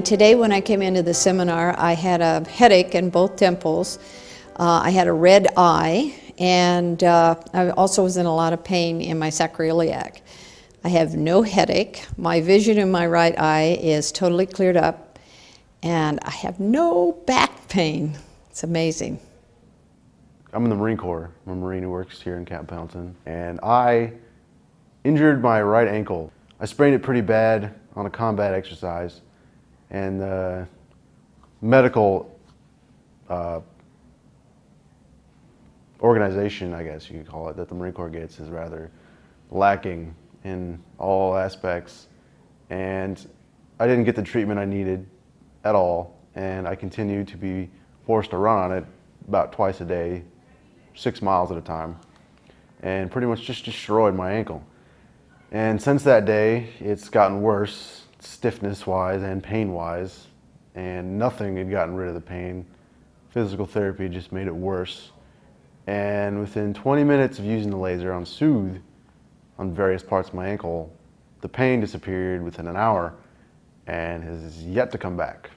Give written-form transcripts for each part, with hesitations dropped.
today when I came into the seminar, I had a headache in both temples. I had a red eye, and I also was in a lot of pain in my sacroiliac. I have no headache. My vision in my right eye is totally cleared up, and I have no back pain. It's amazing. I'm in the Marine Corps. I'm a Marine who works here in Camp Pendleton, and I injured my right ankle. I sprained it pretty bad on a combat exercise, and the medical organization, I guess you could call it, that the Marine Corps gets is rather lacking in all aspects, and I didn't get the treatment I needed at all, and I continued to be forced to run on it about twice a day, 6 miles at a time, and pretty much just destroyed my ankle. And since that day, it's gotten worse, stiffness-wise and pain-wise, and nothing had gotten rid of the pain. Physical therapy just made it worse. And within 20 minutes of using the laser on Soothe on various parts of my ankle, the pain disappeared within an hour and has yet to come back.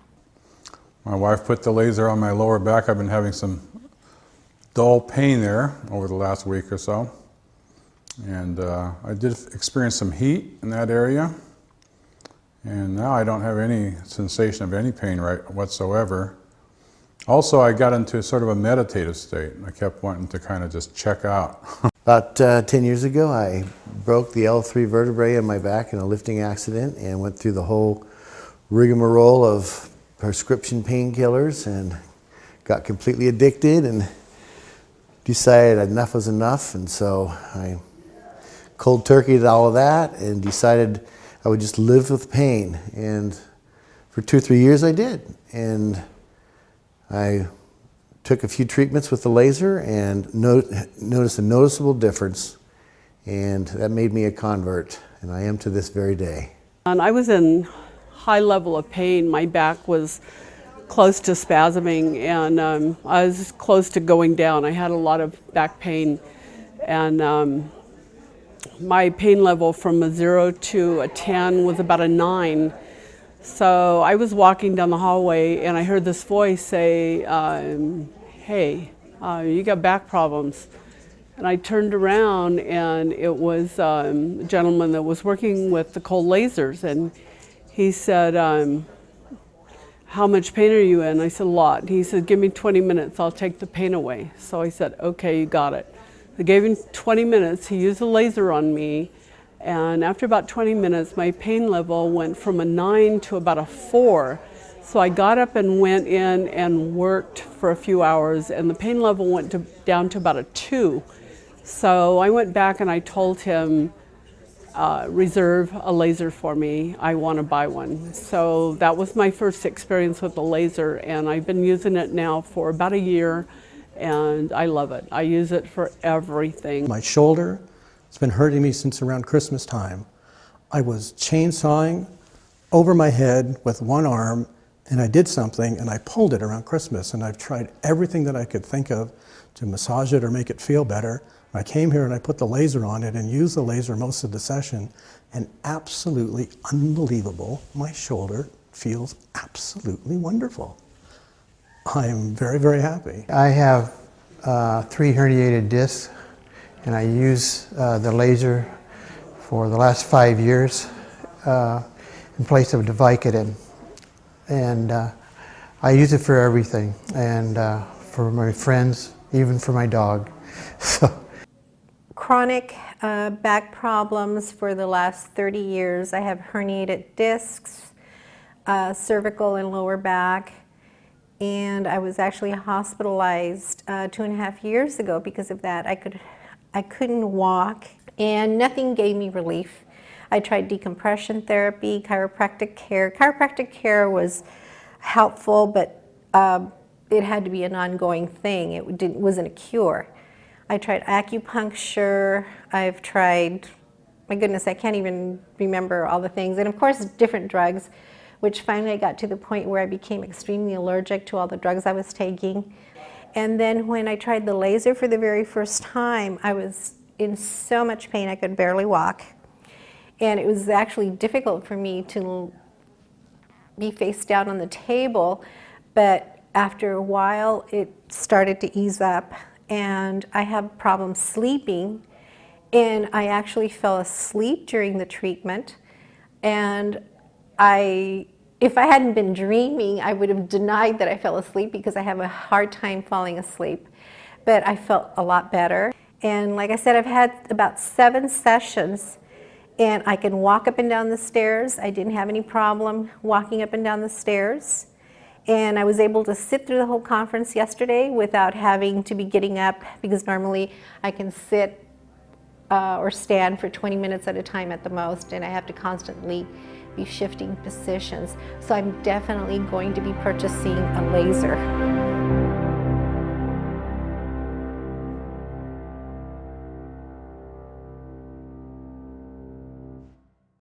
My wife put the laser on my lower back. I've been having some dull pain there over the last week or so. And I did experience some heat in that area. And now I don't have any sensation of any pain whatsoever. Also, I got into sort of a meditative state. I kept wanting to kind of just check out. About 10 years ago, I broke the L3 vertebrae in my back in a lifting accident and went through the whole rigmarole of prescription painkillers and got completely addicted and decided enough was enough. And so I cold turkeyed all of that and decided I would just live with pain. And for 2 or 3 years I did. And I took a few treatments with the laser and noticed a noticeable difference, and that made me a convert, and I am to this very day. And I was in high level of pain. My back was close to spasming, and I was close to going down. I had a lot of back pain, and my pain level from a 0 to a 10 was about a 9. So I was walking down the hallway and I heard this voice say, hey, you got back problems. And I turned around and it was a gentleman that was working with the cold lasers, and he said, how much pain are you in? I said, a lot. He said, give me 20 minutes, I'll take the pain away. So I said, okay, you got it. I gave him 20 minutes, he used a laser on me, and after about 20 minutes, my pain level went from a 9 to about a 4. So I got up and went in and worked for a few hours, and the pain level went down to about a 2. So I went back and I told him, reserve a laser for me, I want to buy one. So that was my first experience with the laser, and I've been using it now for about a year, and I love it. I use it for everything. My shoulder, it's been hurting me since around Christmas time. I was chainsawing over my head with one arm, and I did something and I pulled it around Christmas, and I've tried everything that I could think of to massage it or make it feel better. I came here and I put the laser on it and used the laser most of the session, and absolutely unbelievable. My shoulder feels absolutely wonderful. I am very, very happy. I have 3 herniated discs, and I use the laser for the last 5 years in place of Vicodin. And I use it for everything, and for my friends, even for my dog. Chronic back problems for the last 30 years. I have herniated discs, cervical and lower back, and I was actually hospitalized 2.5 years ago because of that. I couldn't walk, and nothing gave me relief. I tried decompression therapy, chiropractic care. Chiropractic care was helpful, but it had to be an ongoing thing. It wasn't a cure. I tried acupuncture. I've tried, my goodness, I can't even remember all the things. And of course, different drugs, which finally I got to the point where I became extremely allergic to all the drugs I was taking. And then when I tried the laser for the very first time, I was in so much pain I could barely walk. And it was actually difficult for me to be face down on the table, but after a while it started to ease up, and I have problems sleeping, and I actually fell asleep during the treatment. And if I hadn't been dreaming, I would have denied that I fell asleep because I have a hard time falling asleep. But I felt a lot better. And like I said, I've had about 7 sessions, and I can walk up and down the stairs. I didn't have any problem walking up and down the stairs. And I was able to sit through the whole conference yesterday without having to be getting up, because normally I can sit or stand for 20 minutes at a time at the most, and I have to constantly be shifting positions. So I'm definitely going to be purchasing a laser.